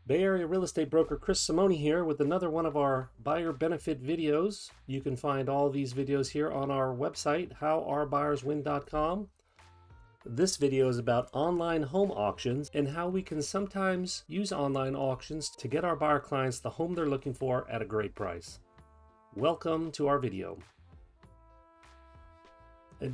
Bay Area real estate broker Chris Simone here with another one of our buyer benefit videos. You can find all these videos here on our website, howourbuyerswin.com. This video is about online home auctions and how we can sometimes use online auctions to get our buyer clients the home they're looking for at a great price. Welcome to our video.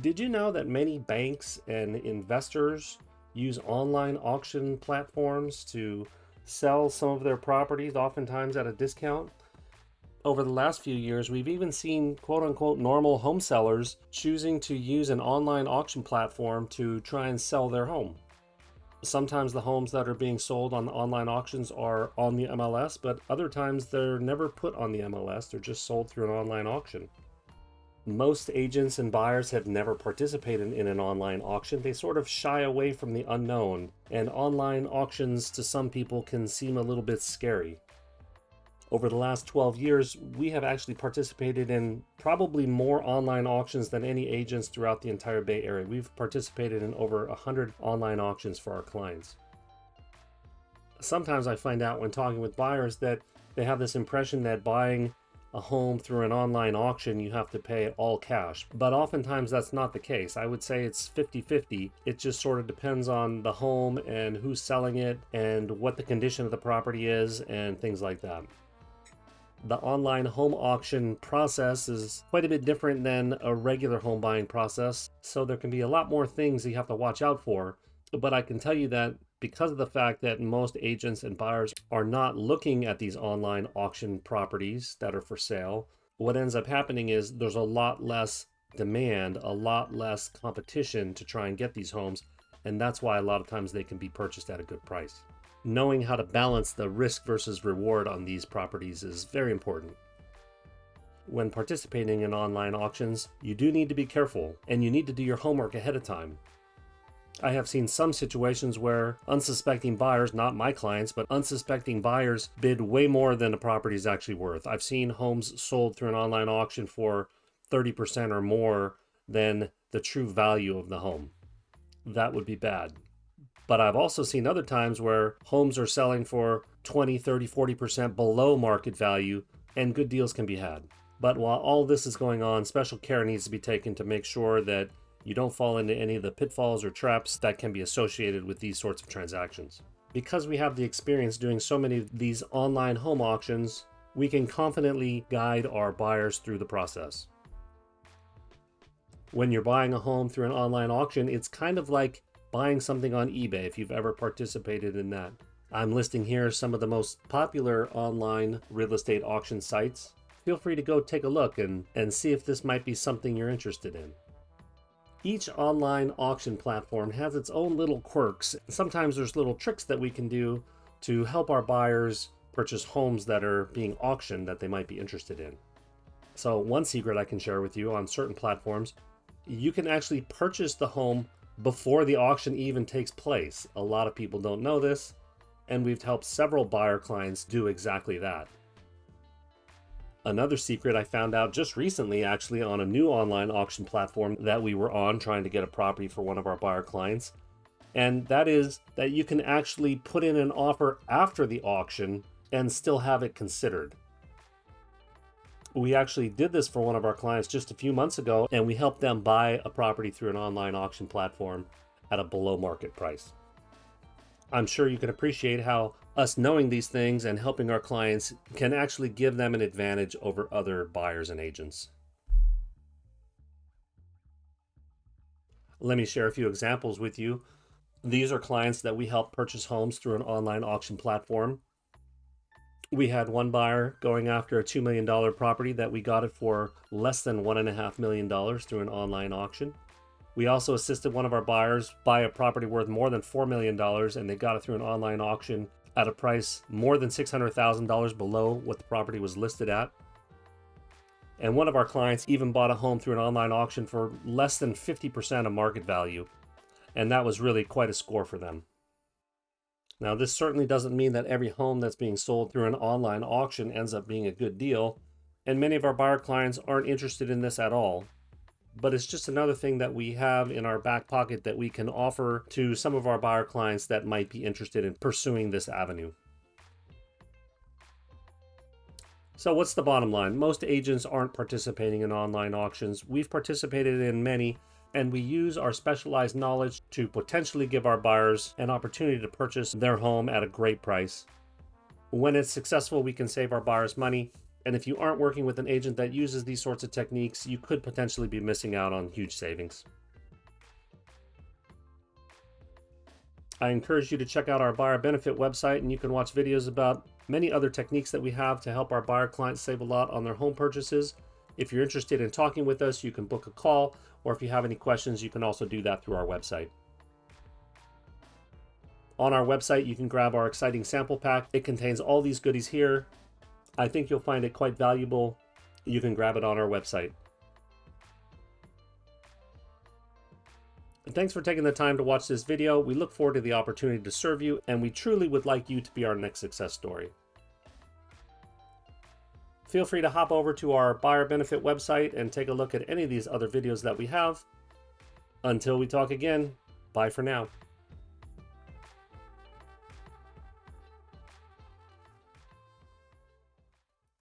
Did you know that many banks and investors use online auction platforms to sell some of their properties, oftentimes at a discount? Over the last few years, we've even seen quote-unquote normal home sellers choosing to use an online auction platform to try and sell their home. Sometimes the homes that are being sold on the online auctions are on the MLS, but other times they're never put on the MLS. They're just sold through an online auction. Most agents and buyers have never participated in an online auction. They sort of shy away from the unknown, and online auctions to some people can seem a little bit scary. Over the last 12 years, we have actually participated in probably more online auctions than any agents throughout the entire Bay Area. We've participated in over 100 online auctions for our clients. Sometimes I find out when talking with buyers that they have this impression that buying a home through an online auction, you have to pay all cash. But oftentimes that's not the case. I would say it's 50-50. It just sort of depends on the home and who's selling it and what the condition of the property is and things like that. The online home auction process is quite a bit different than a regular home buying process, so there can be a lot more things you have to watch out for. But I can tell you that because of the fact that most agents and buyers are not looking at these online auction properties that are for sale, what ends up happening is there's a lot less demand, a lot less competition to try and get these homes, and that's why a lot of times they can be purchased at a good price. Knowing how to balance the risk versus reward on these properties is very important. When participating in online auctions, you do need to be careful, and you need to do your homework ahead of time. I have seen some situations where unsuspecting buyers, not my clients, but unsuspecting buyers bid way more than the property is actually worth. I've seen homes sold through an online auction for 30% or more than the true value of the home. That would be bad. But I've also seen other times where homes are selling for 20, 30, 40% below market value, and good deals can be had. But while all this is going on, special care needs to be taken to make sure that you don't fall into any of the pitfalls or traps that can be associated with these sorts of transactions. Because we have the experience doing so many of these online home auctions, we can confidently guide our buyers through the process. When you're buying a home through an online auction, it's kind of like buying something on eBay, if you've ever participated in that. I'm listing here some of the most popular online real estate auction sites. Feel free to go take a look and see if this might be something you're interested in. Each online auction platform has its own little quirks. Sometimes there's little tricks that we can do to help our buyers purchase homes that are being auctioned that they might be interested in. So one secret I can share with you on certain platforms, you can actually purchase the home before the auction even takes place. A lot of people don't know this, and we've helped several buyer clients do exactly that. Another secret I found out just recently, actually, on a new online auction platform that we were on trying to get a property for one of our buyer clients, and that is that you can actually put in an offer after the auction and still have it considered. We actually did this for one of our clients just a few months ago, and we helped them buy a property through an online auction platform at a below market price. I'm sure you can appreciate how us knowing these things and helping our clients can actually give them an advantage over other buyers and agents. Let me share a few examples with you. These are clients that we help purchase homes through an online auction platform. We had one buyer going after a $2 million property that we got it for less than $1.5 million through an online auction. We also assisted one of our buyers buy a property worth more than $4 million, and they got it through an online auction at a price more than $600,000 below what the property was listed at. And one of our clients even bought a home through an online auction for less than 50% of market value, and that was really quite a score for them. Now, this certainly doesn't mean that every home that's being sold through an online auction ends up being a good deal, and many of our buyer clients aren't interested in this at all. But it's just another thing that we have in our back pocket that we can offer to some of our buyer clients that might be interested in pursuing this avenue. So what's the bottom line? Most agents aren't participating in online auctions. We've participated in many, and we use our specialized knowledge to potentially give our buyers an opportunity to purchase their home at a great price. When it's successful, we can save our buyers money. And if you aren't working with an agent that uses these sorts of techniques, you could potentially be missing out on huge savings. I encourage you to check out our buyer benefit website, and you can watch videos about many other techniques that we have to help our buyer clients save a lot on their home purchases. If you're interested in talking with us, you can book a call, or if you have any questions, you can also do that through our website. On our website, you can grab our exciting sample pack. It contains all these goodies here. I think you'll find it quite valuable. You can grab it on our website. And thanks for taking the time to watch this video. We look forward to the opportunity to serve you, and we truly would like you to be our next success story. Feel free to hop over to our buyer benefit website and take a look at any of these other videos that we have. Until we talk again, bye for now.